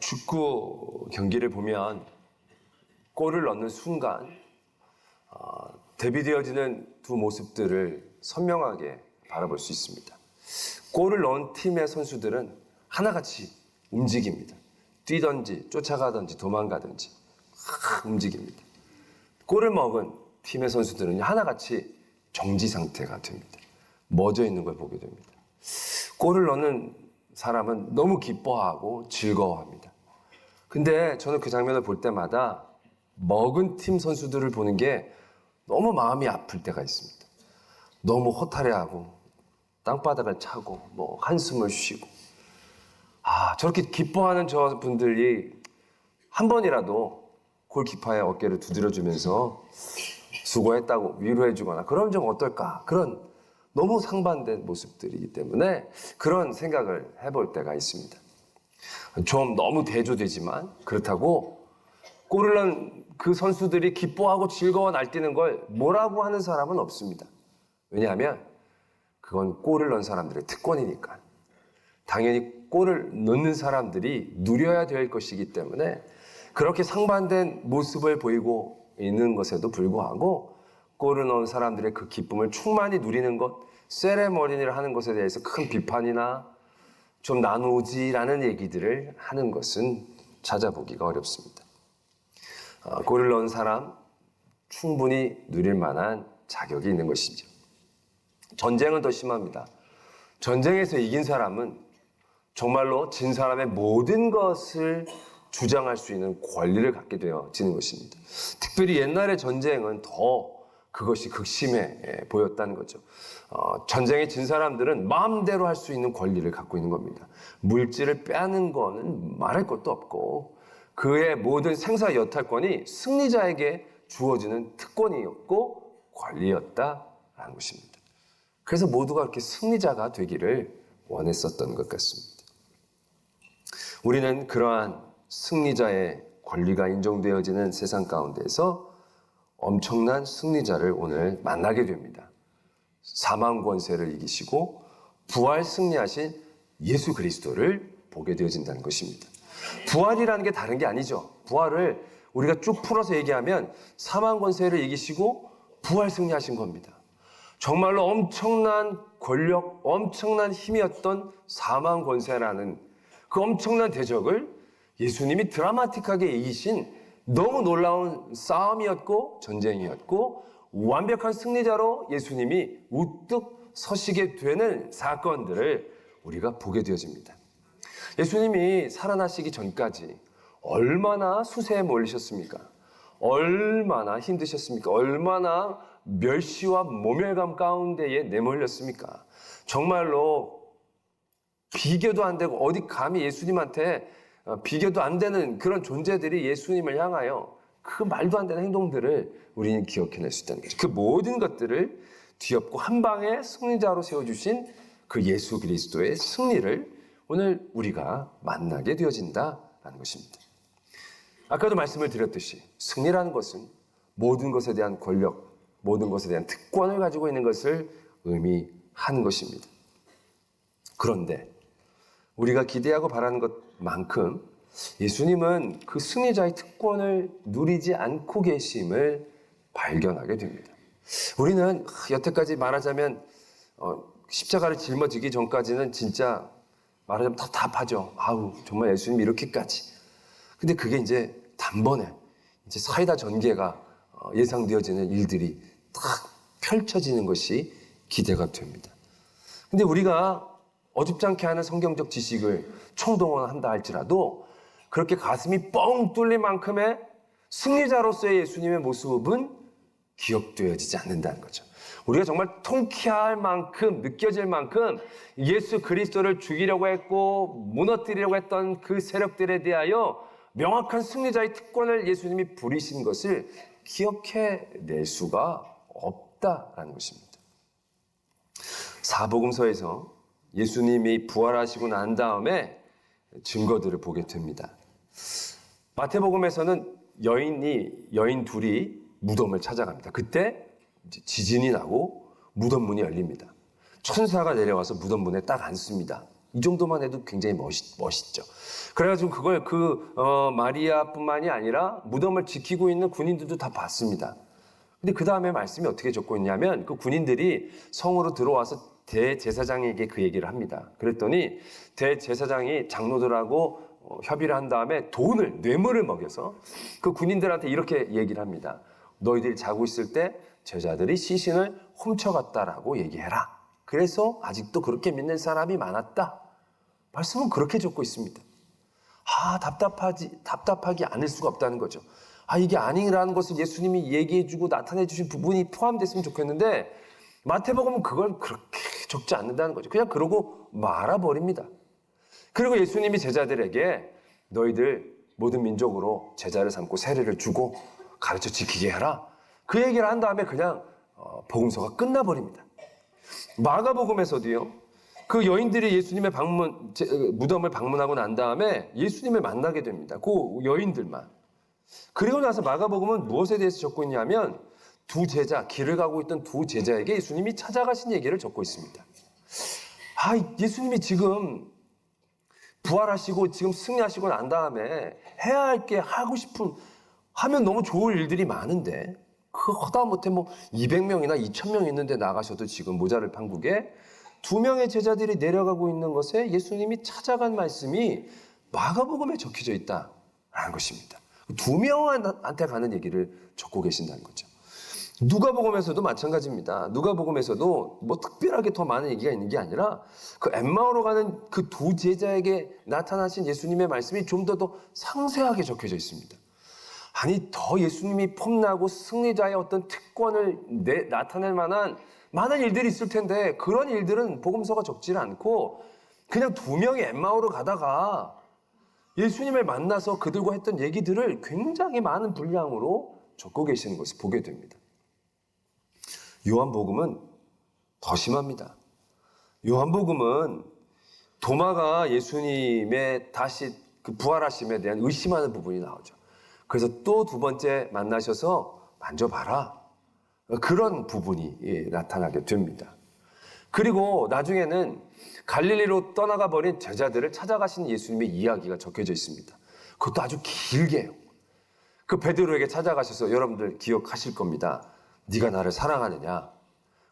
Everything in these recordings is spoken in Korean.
축구 경기를 보면 골을 넣는 순간 대비되어지는 두 모습들을 선명하게 바라볼 수 있습니다. 골을 넣은 팀의 선수들은 하나같이 움직입니다. 뛰든지 쫓아가든지 도망가든지 움직입니다. 골을 먹은 팀의 선수들은 하나같이 정지 상태가 됩니다. 멎어 있는 걸 보게 됩니다. 골을 넣는 사람은 너무 기뻐하고 즐거워합니다. 근데 저는 그 장면을 볼 때마다 먹은 팀 선수들을 보는 게 너무 마음이 아플 때가 있습니다. 너무 허탈해하고 땅바닥을 차고 한숨을 쉬고 저렇게 기뻐하는 저분들이 한 번이라도 골키퍼의 어깨를 두드려주면서 수고했다고 위로해주거나 그러면 좀 어떨까, 그런 너무 상반된 모습들이기 때문에 그런 생각을 해볼 때가 있습니다. 좀 너무 대조되지만 그렇다고 골을 넣은 그 선수들이 기뻐하고 즐거워 날뛰는 걸 뭐라고 하는 사람은 없습니다. 왜냐하면 그건 골을 넣은 사람들의 특권이니까. 당연히 골을 넣는 사람들이 누려야 될 것이기 때문에 그렇게 상반된 모습을 보이고 있는 것에도 불구하고 골을 넣은 사람들의 그 기쁨을 충만히 누리는 것, 세레머니를 하는 것에 대해서 큰 비판이나 좀 나누지라는 얘기들을 하는 것은 찾아보기가 어렵습니다. 골을 넣은 사람 충분히 누릴 만한 자격이 있는 것이죠. 전쟁은 더 심합니다. 전쟁에서 이긴 사람은 정말로 진 사람의 모든 것을 주장할 수 있는 권리를 갖게 되어지는 것입니다. 특별히 옛날의 전쟁은 더 그것이 극심해 보였다는 거죠. 전쟁에 진 사람들은 마음대로 할 수 있는 권리를 갖고 있는 겁니다. 물질을 빼앗는 거는 말할 것도 없고 그의 모든 생사 여탈권이 승리자에게 주어지는 특권이었고 권리였다라는 것입니다. 그래서 모두가 그렇게 승리자가 되기를 원했었던 것 같습니다. 우리는 그러한 승리자의 권리가 인정되어지는 세상 가운데서 엄청난 승리자를 오늘 만나게 됩니다. 사망 권세를 이기시고 부활 승리하신 예수 그리스도를 보게 되어진다는 것입니다. 부활이라는 게 다른 게 아니죠. 부활을 우리가 쭉 풀어서 얘기하면 사망 권세를 이기시고 부활 승리하신 겁니다. 정말로 엄청난 권력, 엄청난 힘이었던 사망 권세라는 그 엄청난 대적을 예수님이 드라마틱하게 이기신 너무 놀라운 싸움이었고 전쟁이었고 완벽한 승리자로 예수님이 우뚝 서시게 되는 사건들을 우리가 보게 되어집니다. 예수님이 살아나시기 전까지 얼마나 수세에 몰리셨습니까? 얼마나 힘드셨습니까? 얼마나 멸시와 모멸감 가운데에 내몰렸습니까? 정말로 비교도 안 되고 어디 감히 예수님한테 비교도 안 되는 그런 존재들이 예수님을 향하여 그 말도 안 되는 행동들을 우리는 기억해낼 수 있다는 거죠. 그 모든 것들을 뒤엎고 한 방에 승리자로 세워주신 그 예수 그리스도의 승리를 오늘 우리가 만나게 되어진다라는 것입니다. 아까도 말씀을 드렸듯이 승리라는 것은 모든 것에 대한 권력, 모든 것에 대한 특권을 가지고 있는 것을 의미하는 것입니다. 그런데 우리가 기대하고 바라는 것만큼 예수님은 그 승리자의 특권을 누리지 않고 계심을 발견하게 됩니다. 우리는 여태까지 말하자면 십자가를 짊어지기 전까지는 진짜 말하자면 답답하죠. 정말 예수님이 이렇게까지. 근데 그게 이제 단번에 이제 사이다 전개가 예상되어지는 일들이 딱 펼쳐지는 것이 기대가 됩니다. 근데 우리가 어줍지 않게 하는 성경적 지식을 총동원한다 할지라도 그렇게 가슴이 뻥 뚫릴 만큼의 승리자로서의 예수님의 모습은 기억되어지지 않는다는 거죠. 우리가 정말 통쾌할 만큼, 느껴질 만큼 예수 그리스도를 죽이려고 했고 무너뜨리려고 했던 그 세력들에 대하여 명확한 승리자의 특권을 예수님이 부리신 것을 기억해낼 수가 없다라는 것입니다. 사복음서에서 예수님이 부활하시고 난 다음에 증거들을 보게 됩니다. 마태복음에서는 여인 둘이 무덤을 찾아갑니다. 그때 지진이 나고 무덤 문이 열립니다. 천사가 내려와서 무덤 문에 딱 앉습니다. 이 정도만 해도 굉장히 멋있죠. 그래가지고 그걸 마리아뿐만이 아니라 무덤을 지키고 있는 군인들도 다 봤습니다. 근데 그 다음에 말씀이 어떻게 적고 있냐면 그 군인들이 성으로 들어와서 대제사장에게 그 얘기를 합니다. 그랬더니 대제사장이 장로들하고 협의를 한 다음에 뇌물을 먹여서 그 군인들한테 이렇게 얘기를 합니다. 너희들이 자고 있을 때 제자들이 시신을 훔쳐갔다라고 얘기해라. 그래서 아직도 그렇게 믿는 사람이 많았다. 말씀은 그렇게 적고 있습니다. 답답하기 않을 수가 없다는 거죠. 이게 아니라는 것을 예수님이 얘기해주고 나타내주신 부분이 포함됐으면 좋겠는데 마태복음은 그걸 그렇게 적지 않는다는 거죠. 그냥 그러고 말아버립니다. 그리고 예수님이 제자들에게 너희들 모든 민족으로 제자를 삼고 세례를 주고 가르쳐 지키게 해라. 그 얘기를 한 다음에 그냥 복음서가 끝나버립니다. 마가복음에서도요. 그 여인들이 예수님의 무덤을 방문하고 난 다음에 예수님을 만나게 됩니다. 그 여인들만. 그리고 나서 마가복음은 무엇에 대해서 적고 있냐면 길을 가고 있던 두 제자에게 예수님이 찾아가신 얘기를 적고 있습니다. 예수님이 지금 부활하시고 지금 승리하시고 난 다음에 해야 할 게 하면 너무 좋을 일들이 많은데 하다못해 200명이나 2000명 있는데 나가셔도 지금 모자를 판국에 2명의 제자들이 내려가고 있는 것에 예수님이 찾아간 말씀이 마가복음에 적혀져 있다라는 것입니다. 2명한테 가는 얘기를 적고 계신다는 거죠. 누가복음에서도 마찬가지입니다. 누가복음에서도 특별하게 더 많은 얘기가 있는 게 아니라 그 엠마오로 가는 그 두 제자에게 나타나신 예수님의 말씀이 좀 더 상세하게 적혀져 있습니다. 더 예수님이 폼나고 승리자의 어떤 특권을 나타낼 만한 많은 일들이 있을 텐데 그런 일들은 복음서가 적지를 않고 그냥 2명이 엠마오로 가다가 예수님을 만나서 그들과 했던 얘기들을 굉장히 많은 분량으로 적고 계시는 것을 보게 됩니다. 요한복음은 더 심합니다. 요한복음은 도마가 예수님의 다시 그 부활하심에 대한 의심하는 부분이 나오죠. 그래서 또 2번째 만나셔서 만져봐라. 그런 부분이 나타나게 됩니다. 그리고 나중에는 갈릴리로 떠나가 버린 제자들을 찾아가신 예수님의 이야기가 적혀져 있습니다. 그것도 아주 길게요. 그 베드로에게 찾아가셔서 여러분들 기억하실 겁니다. 네가 나를 사랑하느냐?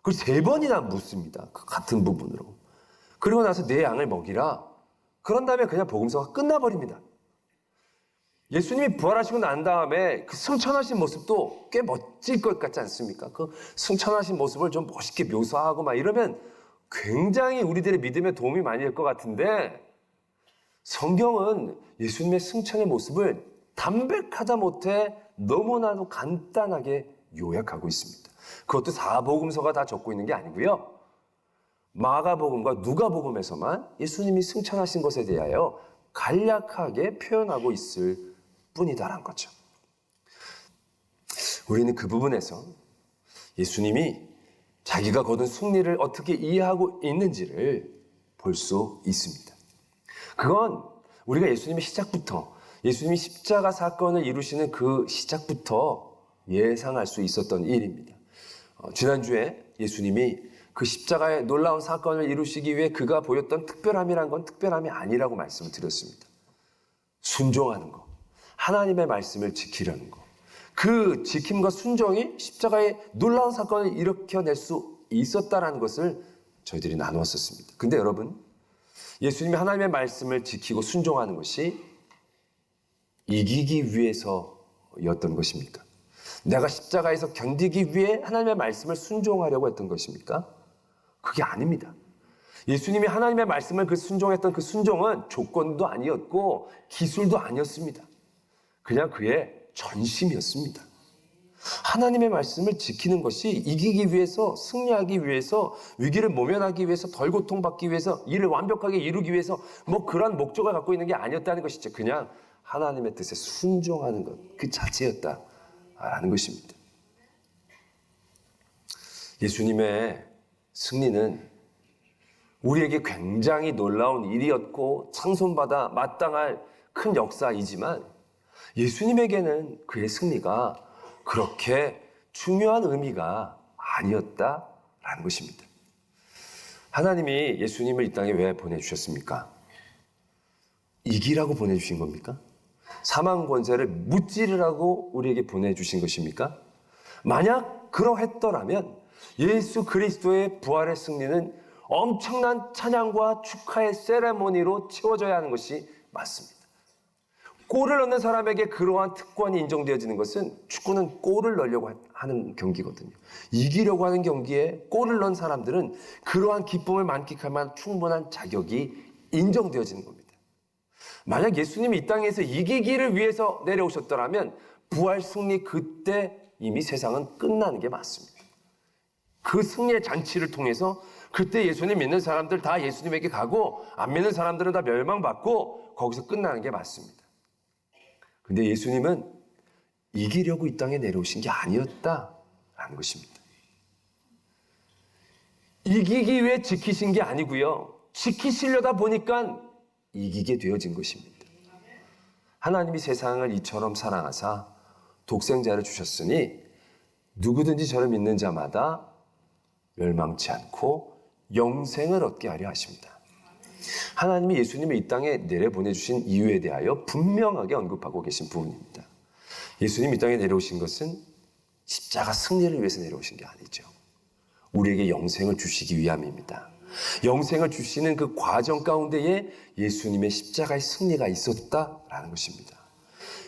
그걸 3번이나 묻습니다. 그 같은 부분으로. 그리고 나서 내 양을 먹이라. 그런 다음에 그냥 복음서가 끝나버립니다. 예수님이 부활하시고 난 다음에 그 승천하신 모습도 꽤 멋질 것 같지 않습니까? 그 승천하신 모습을 좀 멋있게 묘사하고 이러면 굉장히 우리들의 믿음에 도움이 많이 될 것 같은데 성경은 예수님의 승천의 모습을 담백하다 못해 너무나도 간단하게 요약하고 있습니다. 그것도 4복음서가 다 적고 있는 게 아니고요. 마가복음과 누가복음에서만 예수님이 승천하신 것에 대하여 간략하게 표현하고 있을 뿐이다라는 거죠. 우리는 그 부분에서 예수님이 자기가 거둔 승리를 어떻게 이해하고 있는지를 볼 수 있습니다. 그건 우리가 예수님이 십자가 사건을 이루시는 그 시작부터 예상할 수 있었던 일입니다. 지난주에 예수님이 그 십자가의 놀라운 사건을 이루시기 위해 그가 보였던 특별함이란 건 특별함이 아니라고 말씀을 드렸습니다. 순종하는 것, 하나님의 말씀을 지키려는 것, 그 지킴과 순종이 십자가의 놀라운 사건을 일으켜낼 수 있었다라는 것을 저희들이 나누었었습니다. 근데 여러분, 예수님이 하나님의 말씀을 지키고 순종하는 것이 이기기 위해서였던 것입니까? 내가 십자가에서 견디기 위해 하나님의 말씀을 순종하려고 했던 것입니까? 그게 아닙니다. 예수님이 하나님의 말씀을 순종했던 그 순종은 조건도 아니었고 기술도 아니었습니다. 그냥 그의 전심이었습니다. 하나님의 말씀을 지키는 것이 이기기 위해서, 승리하기 위해서, 위기를 모면하기 위해서, 덜 고통받기 위해서, 일을 완벽하게 이루기 위해서 그런 목적을 갖고 있는 게 아니었다는 것이죠. 그냥 하나님의 뜻에 순종하는 것 그 자체였다라는 것입니다. 예수님의 승리는 우리에게 굉장히 놀라운 일이었고 상손받아 마땅할 큰 역사이지만 예수님에게는 그의 승리가 그렇게 중요한 의미가 아니었다라는 것입니다. 하나님이 예수님을 이 땅에 왜 보내주셨습니까? 이기라고 보내주신 겁니까? 사망 권세를 무찌르라고 우리에게 보내주신 것입니까? 만약 그러했더라면 예수 그리스도의 부활의 승리는 엄청난 찬양과 축하의 세레모니로 채워져야 하는 것이 맞습니다. 골을 넣는 사람에게 그러한 특권이 인정되어지는 것은, 축구는 골을 넣으려고 하는 경기거든요. 이기려고 하는 경기에 골을 넣은 사람들은 그러한 기쁨을 만끽할 만한 충분한 자격이 인정되어지는 겁니다. 만약 예수님이 이 땅에서 이기기를 위해서 내려오셨더라면 부활 승리 그때 이미 세상은 끝나는 게 맞습니다. 그 승리의 잔치를 통해서 그때 예수님 믿는 사람들 다 예수님에게 가고 안 믿는 사람들은 다 멸망받고 거기서 끝나는 게 맞습니다. 근데 예수님은 이기려고 이 땅에 내려오신 게 아니었다라는 것입니다. 이기기 위해 지키신 게 아니고요. 지키시려다 보니까 이기게 되어진 것입니다. 하나님이 세상을 이처럼 사랑하사 독생자를 주셨으니 누구든지 저를 믿는 자마다 멸망치 않고 영생을 얻게 하려 하십니다. 하나님이 예수님을 이 땅에 내려보내주신 이유에 대하여 분명하게 언급하고 계신 부분입니다. 예수님이 이 땅에 내려오신 것은 십자가 승리를 위해서 내려오신 게 아니죠. 우리에게 영생을 주시기 위함입니다. 영생을 주시는 그 과정 가운데에 예수님의 십자가의 승리가 있었다라는 것입니다.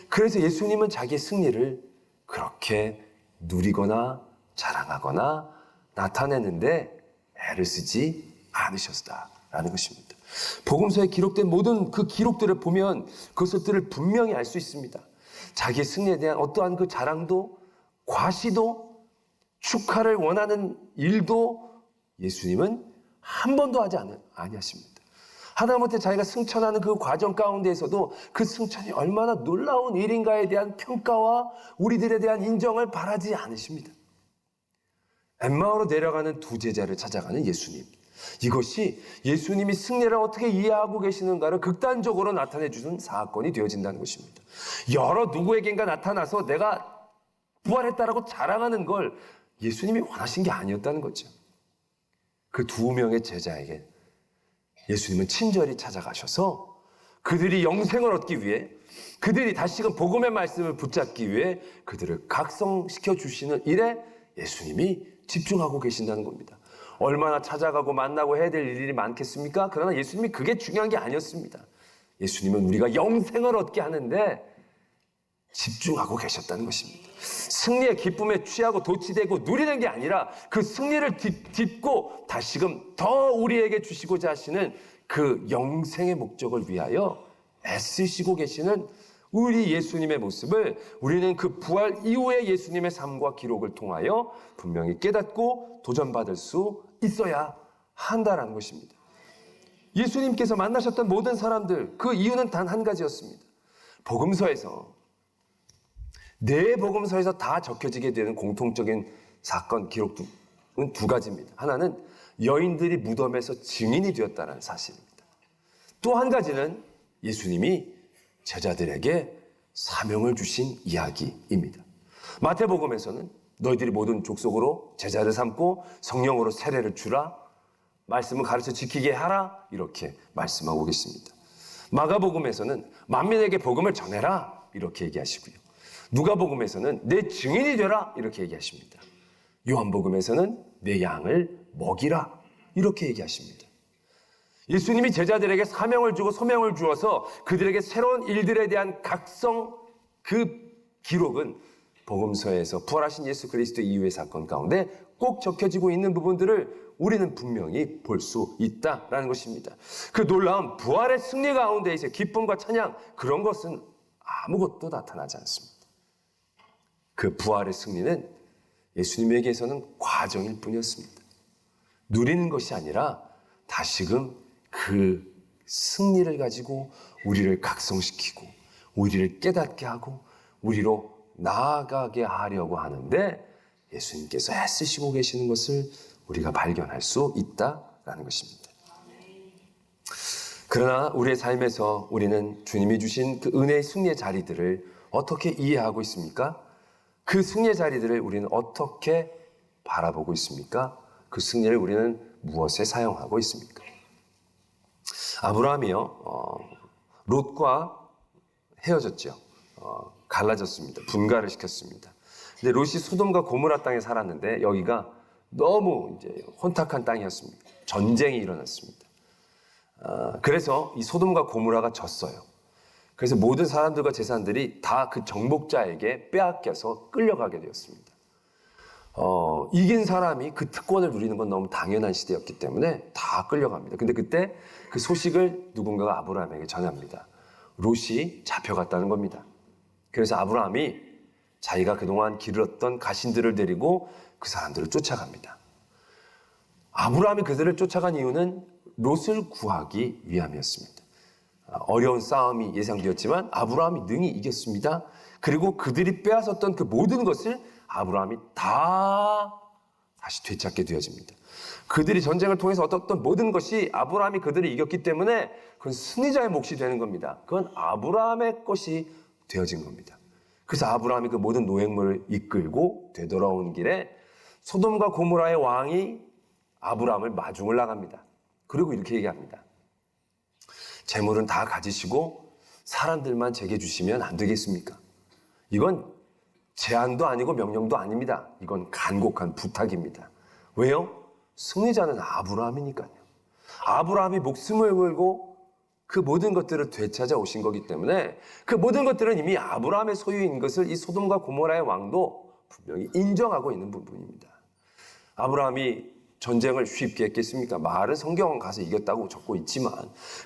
그래서 예수님은 자기의 승리를 그렇게 누리거나 자랑하거나 나타내는데 애를 쓰지 않으셨다라는 것입니다. 복음서에 기록된 모든 그 기록들을 보면 그것들을 분명히 알 수 있습니다. 자기의 승리에 대한 어떠한 그 자랑도, 과시도, 축하를 원하는 일도 예수님은 한 번도 하지 아니하십니다. 하다못해 자기가 승천하는 그 과정 가운데에서도 그 승천이 얼마나 놀라운 일인가에 대한 평가와 우리들에 대한 인정을 바라지 않으십니다. 엠마오로 내려가는 두 제자를 찾아가는 예수님. 이것이 예수님이 승리를 어떻게 이해하고 계시는가를 극단적으로 나타내 주는 사건이 되어진다는 것입니다. 여러 누구에겐가 나타나서 내가 부활했다라고 자랑하는 걸 예수님이 원하신 게 아니었다는 거죠. 그 두 명의 제자에게 예수님은 친절히 찾아가셔서 그들이 영생을 얻기 위해, 그들이 다시금 복음의 말씀을 붙잡기 위해 그들을 각성시켜 주시는 일에 예수님이 집중하고 계신다는 겁니다. 얼마나 찾아가고 만나고 해야 될 일이 많겠습니까? 그러나 예수님이 그게 중요한 게 아니었습니다. 예수님은 우리가 영생을 얻게 하는데 집중하고 계셨다는 것입니다. 승리의 기쁨에 취하고 도취되고 누리는 게 아니라 그 승리를 딛고 다시금 더 우리에게 주시고자 하시는 그 영생의 목적을 위하여 애쓰시고 계시는 우리 예수님의 모습을 우리는 그 부활 이후의 예수님의 삶과 기록을 통하여 분명히 깨닫고 도전받을 수 있어야 한다는 것입니다. 예수님께서 만나셨던 모든 사람들, 그 이유는 단 한 가지였습니다. 복음서에서, 네 복음서에서 다 적혀지게 되는 공통적인 사건 기록은 두 가지입니다. 하나는 여인들이 무덤에서 증인이 되었다는 사실입니다. 또 한 가지는 예수님이 제자들에게 사명을 주신 이야기입니다. 마태복음에서는 너희들이 모든 족속으로 제자를 삼고 성령으로 세례를 주라, 말씀을 가르쳐 지키게 하라, 이렇게 말씀하고 계십니다. 마가복음에서는 만민에게 복음을 전해라, 이렇게 얘기하시고요. 누가복음에서는 내 증인이 되라, 이렇게 얘기하십니다. 요한복음에서는 내 양을 먹이라, 이렇게 얘기하십니다. 예수님이 제자들에게 사명을 주고 소명을 주어서 그들에게 새로운 일들에 대한 각성, 그 기록은 복음서에서 부활하신 예수 그리스도 이후의 사건 가운데 꼭 적혀지고 있는 부분들을 우리는 분명히 볼 수 있다라는 것입니다. 그 놀라운 부활의 승리 가운데에서 기쁨과 찬양, 그런 것은 아무것도 나타나지 않습니다. 그 부활의 승리는 예수님에게서는 과정일 뿐이었습니다. 누리는 것이 아니라 다시금 그 승리를 가지고 우리를 각성시키고 우리를 깨닫게 하고 우리로 나아가게 하려고 하는데 예수님께서 애쓰시고 계시는 것을 우리가 발견할 수 있다라는 것입니다. 그러나 우리의 삶에서 우리는 주님이 주신 그 은혜의 승리의 자리들을 어떻게 이해하고 있습니까? 그 승리의 자리들을 우리는 어떻게 바라보고 있습니까? 그 승리를 우리는 무엇에 사용하고 있습니까? 아브라함이요, 롯과 헤어졌죠. 갈라졌습니다. 분가를 시켰습니다. 근데 롯이 소돔과 고모라 땅에 살았는데 여기가 너무 이제 혼탁한 땅이었습니다. 전쟁이 일어났습니다. 그래서 이 소돔과 고모라가 졌어요. 그래서 모든 사람들과 재산들이 다 그 정복자에게 빼앗겨서 끌려가게 되었습니다. 이긴 사람이 그 특권을 누리는 건 너무 당연한 시대였기 때문에 다 끌려갑니다. 근데 그때 그 소식을 누군가가 아브라함에게 전합니다. 롯이 잡혀갔다는 겁니다. 그래서 아브라함이 자기가 그동안 기르었던 가신들을 데리고 그 사람들을 쫓아갑니다. 아브라함이 그들을 쫓아간 이유는 롯을 구하기 위함이었습니다. 어려운 싸움이 예상되었지만 아브라함이 능히 이겼습니다. 그리고 그들이 빼앗았던 그 모든 것을 아브라함이 다시 되찾게 되어집니다. 그들이 전쟁을 통해서 얻었던 모든 것이 아브라함이 그들을 이겼기 때문에 그건 승리자의 몫이 되는 겁니다. 그건 아브라함의 것이 되어진 겁니다. 그래서 아브라함이 그 모든 노획물을 이끌고 되돌아오는 길에 소돔과 고모라의 왕이 아브라함을 마중을 나갑니다. 그리고 이렇게 얘기합니다. 재물은 다 가지시고 사람들만 제게 주시면 안 되겠습니까? 이건 제안도 아니고 명령도 아닙니다. 이건 간곡한 부탁입니다. 왜요? 승리자는 아브라함이니까요. 아브라함이 목숨을 걸고 그 모든 것들을 되찾아 오신 거기 때문에 그 모든 것들은 이미 아브라함의 소유인 것을 이 소돔과 고모라의 왕도 분명히 인정하고 있는 부분입니다. 아브라함이 전쟁을 쉽게 했겠습니까? 말은 성경은 가서 이겼다고 적고 있지만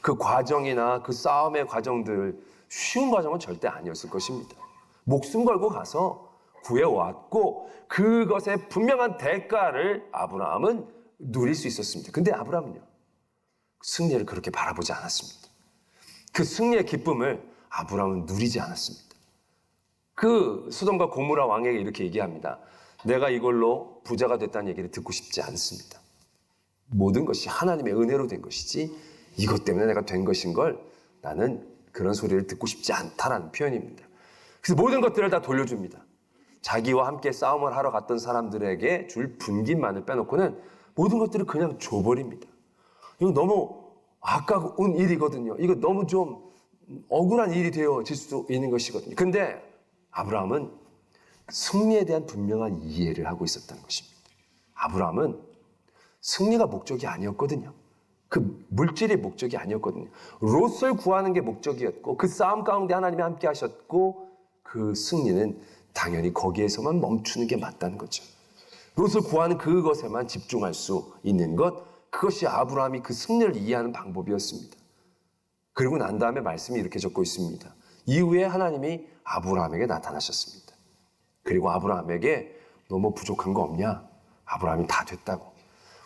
그 과정이나 그 싸움의 과정들 쉬운 과정은 절대 아니었을 것입니다. 목숨 걸고 가서 구해왔고 그것의 분명한 대가를 아브라함은 누릴 수 있었습니다. 근데 아브라함은요, 승리를 그렇게 바라보지 않았습니다. 그 승리의 기쁨을 아브라함은 누리지 않았습니다. 그 소돔과 고모라 왕에게 이렇게 얘기합니다. 내가 이걸로 부자가 됐다는 얘기를 듣고 싶지 않습니다. 모든 것이 하나님의 은혜로 된 것이지 이것 때문에 내가 된 것인 걸 나는 그런 소리를 듣고 싶지 않다라는 표현입니다. 그래서 모든 것들을 다 돌려줍니다. 자기와 함께 싸움을 하러 갔던 사람들에게 줄 분깃만을 빼놓고는 모든 것들을 그냥 줘버립니다. 이거 너무 아까운 일이거든요. 이거 너무 좀 억울한 일이 되어질 수 있는 것이거든요. 근데 아브라함은 승리에 대한 분명한 이해를 하고 있었다는 것입니다. 아브라함은 승리가 목적이 아니었거든요. 그 물질이 목적이 아니었거든요. 롯을 구하는 게 목적이었고 그 싸움 가운데 하나님이 함께 하셨고 그 승리는 당연히 거기에서만 멈추는 게 맞다는 거죠. 롯을 구하는 그것에만 집중할 수 있는 것, 그것이 아브라함이 그 승리를 이해하는 방법이었습니다. 그리고 난 다음에 말씀이 이렇게 적고 있습니다. 이후에 하나님이 아브라함에게 나타나셨습니다. 그리고 아브라함에게 너무 부족한 거 없냐? 아브라함이 다 됐다고.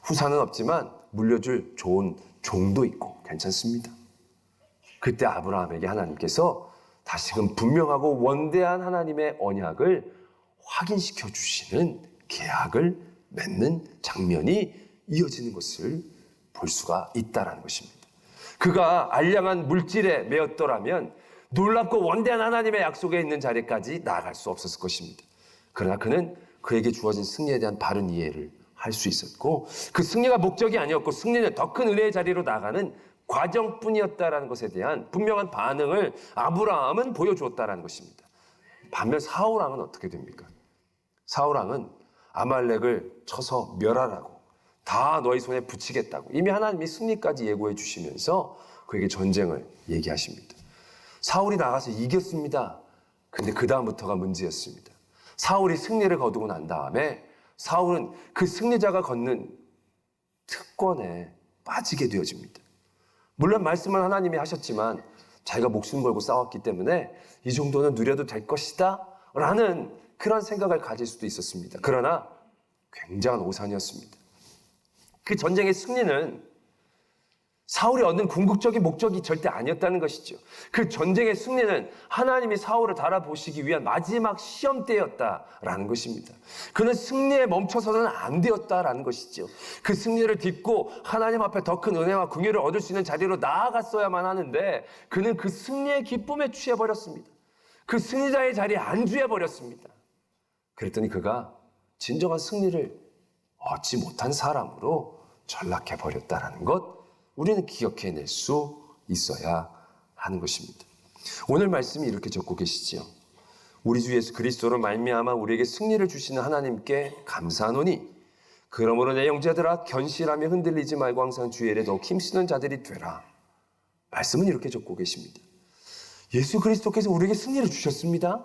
후사는 없지만 물려줄 좋은 종도 있고 괜찮습니다. 그때 아브라함에게 하나님께서 다시금 분명하고 원대한 하나님의 언약을 확인시켜 주시는 계약을 맺는 장면이 이어지는 것을 볼 수가 있다는 것입니다. 그가 알량한 물질에 매였더라면 놀랍고 원대한 하나님의 약속에 있는 자리까지 나아갈 수 없었을 것입니다. 그러나 그는 그에게 주어진 승리에 대한 바른 이해를 할 수 있었고 그 승리가 목적이 아니었고 승리는 더 큰 은혜의 자리로 나가는 과정뿐이었다라는 것에 대한 분명한 반응을 아브라함은 보여주었다라는 것입니다. 반면 사울왕은 어떻게 됩니까? 사울왕은 아말렉을 쳐서 멸하라고 다 너희 손에 붙이겠다고 이미 하나님이 승리까지 예고해 주시면서 그에게 전쟁을 얘기하십니다. 사울이 나가서 이겼습니다. 근데 그 다음부터가 문제였습니다. 사울이 승리를 거두고 난 다음에 사울은 그 승리자가 걷는 특권에 빠지게 되어집니다. 물론 말씀은 하나님이 하셨지만 자기가 목숨 걸고 싸웠기 때문에 이 정도는 누려도 될 것이다 라는 그런 생각을 가질 수도 있었습니다. 그러나 굉장한 오산이었습니다. 그 전쟁의 승리는 사울이 얻는 궁극적인 목적이 절대 아니었다는 것이죠. 그 전쟁의 승리는 하나님이 사울을 달아보시기 위한 마지막 시험대였다라는 것입니다. 그는 승리에 멈춰서는 안 되었다라는 것이죠. 그 승리를 딛고 하나님 앞에 더 큰 은혜와 긍휼을 얻을 수 있는 자리로 나아갔어야만 하는데 그는 그 승리의 기쁨에 취해버렸습니다. 그 승리자의 자리에 안주해버렸습니다. 그랬더니 그가 진정한 승리를 얻지 못한 사람으로 전락해 버렸다라는 것, 우리는 기억해낼 수 있어야 하는 것입니다. 오늘 말씀이 이렇게 적고 계시지요. 우리 주 예수 그리스도로 말미암아 우리에게 승리를 주시는 하나님께 감사하노니 그러므로 내 형제들아 견실하며 흔들리지 말고 항상 주의 일에 더욱 힘쓰는 자들이 되라. 말씀은 이렇게 적고 계십니다. 예수 그리스도께서 우리에게 승리를 주셨습니다.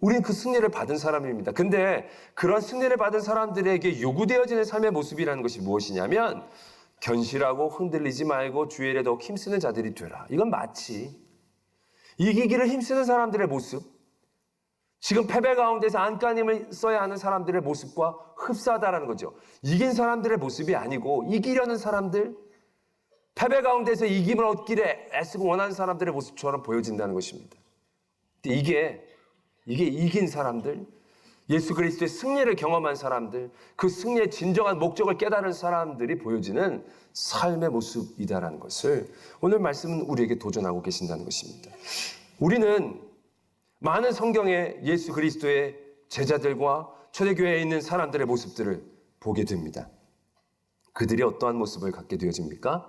우리는 그 승리를 받은 사람입니다. 근데 그런 승리를 받은 사람들에게 요구되어지는 삶의 모습이라는 것이 무엇이냐면 견실하고 흔들리지 말고 주의 일에 더욱 힘쓰는 자들이 되라. 이건 마치 이기기를 힘쓰는 사람들의 모습, 지금 패배 가운데서 안간힘을 써야 하는 사람들의 모습과 흡사하다라는 거죠. 이긴 사람들의 모습이 아니고 이기려는 사람들, 패배 가운데서 이김을 얻기를 애쓰고 원하는 사람들의 모습처럼 보여진다는 것입니다. 이게 이긴 사람들, 예수 그리스도의 승리를 경험한 사람들, 그 승리의 진정한 목적을 깨달은 사람들이 보여지는 삶의 모습이다라는 것을 오늘 말씀은 우리에게 도전하고 계신다는 것입니다. 우리는 많은 성경의 예수 그리스도의 제자들과 초대교회에 있는 사람들의 모습들을 보게 됩니다. 그들이 어떠한 모습을 갖게 되어집니까?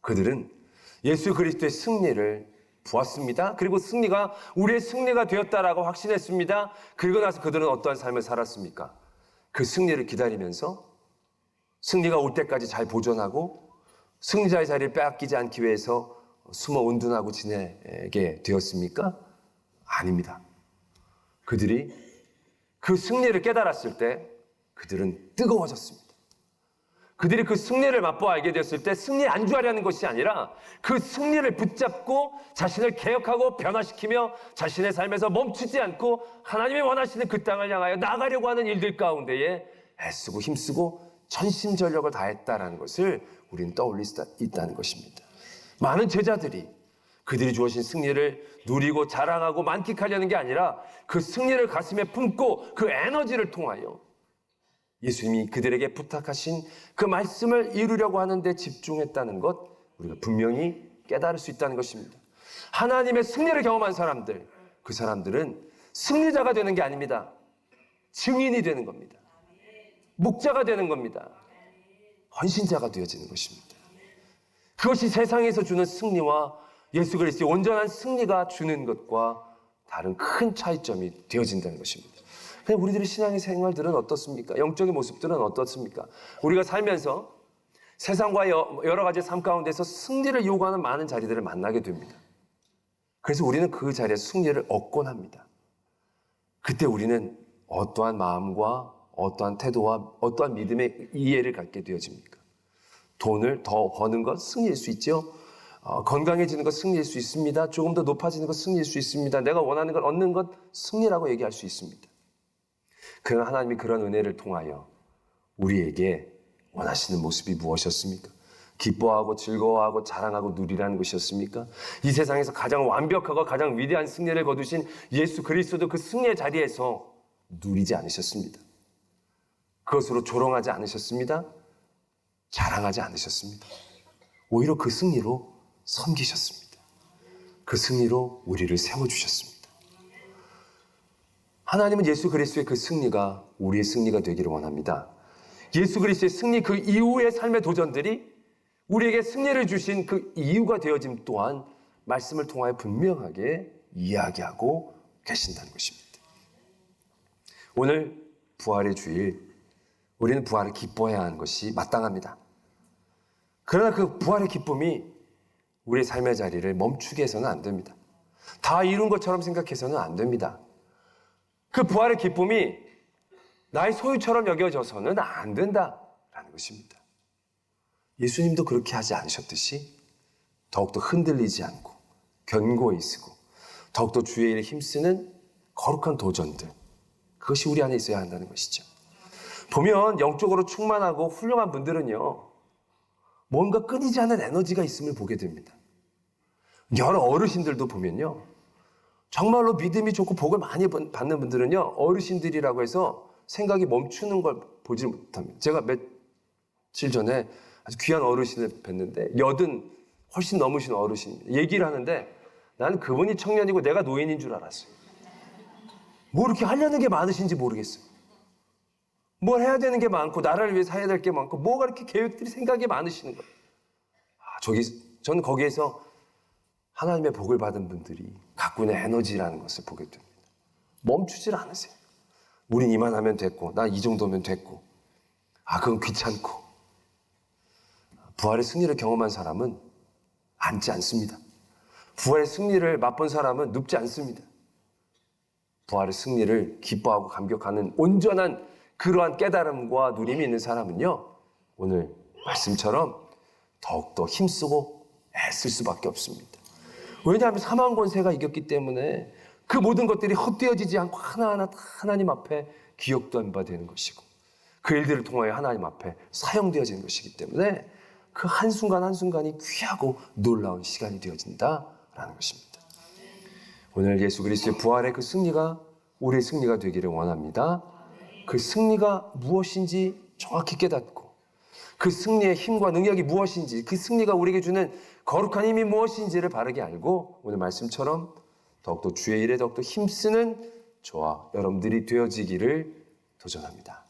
그들은 예수 그리스도의 승리를 보았습니다. 그리고 승리가 우리의 승리가 되었다라고 확신했습니다. 그리고 나서 그들은 어떠한 삶을 살았습니까? 그 승리를 기다리면서 승리가 올 때까지 잘 보존하고 승리자의 자리를 빼앗기지 않기 위해서 숨어 운둔하고 지내게 되었습니까? 아닙니다. 그들이 그 승리를 깨달았을 때 그들은 뜨거워졌습니다. 그들이 그 승리를 맛보아 알게 되었을 때 승리에 안주하려는 것이 아니라 그 승리를 붙잡고 자신을 개혁하고 변화시키며 자신의 삶에서 멈추지 않고 하나님이 원하시는 그 땅을 향하여 나가려고 하는 일들 가운데에 애쓰고 힘쓰고 전심전력을 다했다라는 것을 우리는 떠올릴 수 있다는 것입니다. 많은 제자들이 그들이 주어진 승리를 누리고 자랑하고 만끽하려는 게 아니라 그 승리를 가슴에 품고 그 에너지를 통하여 예수님이 그들에게 부탁하신 그 말씀을 이루려고 하는데 집중했다는 것, 우리가 분명히 깨달을 수 있다는 것입니다. 하나님의 승리를 경험한 사람들, 그 사람들은 승리자가 되는 게 아닙니다. 증인이 되는 겁니다. 목자가 되는 겁니다. 헌신자가 되어지는 것입니다. 그것이 세상에서 주는 승리와 예수 그리스도의 온전한 승리가 주는 것과 다른 큰 차이점이 되어진다는 것입니다. 그냥 우리들의 신앙의 생활들은 어떻습니까? 영적인 모습들은 어떻습니까? 우리가 살면서 세상과 여러 가지 삶 가운데서 승리를 요구하는 많은 자리들을 만나게 됩니다. 그래서 우리는 그 자리에 승리를 얻곤 합니다. 그때 우리는 어떠한 마음과 어떠한 태도와 어떠한 믿음의 이해를 갖게 되어집니까? 돈을 더 버는 것 승리일 수 있죠. 건강해지는 것 승리일 수 있습니다. 조금 더 높아지는 것 승리일 수 있습니다. 내가 원하는 걸 얻는 것 승리라고 얘기할 수 있습니다. 그러나 하나님이 그런 은혜를 통하여 우리에게 원하시는 모습이 무엇이었습니까? 기뻐하고 즐거워하고 자랑하고 누리라는 것이었습니까? 이 세상에서 가장 완벽하고 가장 위대한 승리를 거두신 예수 그리스도도 그 승리의 자리에서 누리지 않으셨습니다. 그것으로 조롱하지 않으셨습니다. 자랑하지 않으셨습니다. 오히려 그 승리로 섬기셨습니다. 그 승리로 우리를 세워주셨습니다. 하나님은 예수 그리스도의 그 승리가 우리의 승리가 되기를 원합니다. 예수 그리스도의 승리 그 이후의 삶의 도전들이 우리에게 승리를 주신 그 이유가 되어짐 또한 말씀을 통하여 분명하게 이야기하고 계신다는 것입니다. 오늘 부활의 주일, 우리는 부활을 기뻐해야 하는 것이 마땅합니다. 그러나 그 부활의 기쁨이 우리의 삶의 자리를 멈추게 해서는 안 됩니다. 다 이룬 것처럼 생각해서는 안 됩니다. 그 부활의 기쁨이 나의 소유처럼 여겨져서는 안 된다라는 것입니다. 예수님도 그렇게 하지 않으셨듯이 더욱더 흔들리지 않고 견고히 쓰고 더욱더 주의 일에 힘쓰는 거룩한 도전들, 그것이 우리 안에 있어야 한다는 것이죠. 보면 영적으로 충만하고 훌륭한 분들은요, 뭔가 끊이지 않는 에너지가 있음을 보게 됩니다. 여러 어르신들도 보면요, 정말로 믿음이 좋고 복을 많이 받는 분들은요, 어르신들이라고 해서 생각이 멈추는 걸 보지 못합니다. 제가 며칠 전에 아주 귀한 어르신을 뵀는데 80 훨씬 넘으신 어르신 얘기를 하는데 나는 그분이 청년이고 내가 노인인 줄 알았어요. 뭐 이렇게 하려는 게 많으신지 모르겠어요. 뭘 해야 되는 게 많고 나라를 위해서 해야 될 게 많고 뭐가 이렇게 계획들이 생각이 많으시는 거예요. 저는 거기에서 하나님의 복을 받은 분들이 갖고 있는 에너지라는 것을 보게 됩니다. 멈추질 않으세요. 우린 이만하면 됐고 나 이 정도면 됐고 그건 귀찮고. 부활의 승리를 경험한 사람은 앉지 않습니다. 부활의 승리를 맛본 사람은 눕지 않습니다. 부활의 승리를 기뻐하고 감격하는 온전한 그러한 깨달음과 누림이 있는 사람은요, 오늘 말씀처럼 더욱더 힘쓰고 애쓸 수밖에 없습니다. 왜냐하면 사망 권세가 이겼기 때문에 그 모든 것들이 헛되어지지 않고 하나하나 다 하나님 앞에 기억된 바 되는 것이고 그 일들을 통하여 하나님 앞에 사용되어지는 것이기 때문에 그 한순간 한순간이 귀하고 놀라운 시간이 되어진다라는 것입니다. 오늘 예수 그리스도의 부활의 그 승리가 우리의 승리가 되기를 원합니다. 그 승리가 무엇인지 정확히 깨닫고 그 승리의 힘과 능력이 무엇인지 그 승리가 우리에게 주는 거룩한 힘이 무엇인지를 바르게 알고 오늘 말씀처럼 더욱더 주의 일에 더욱더 힘쓰는 저와 여러분들이 되어지기를 도전합니다.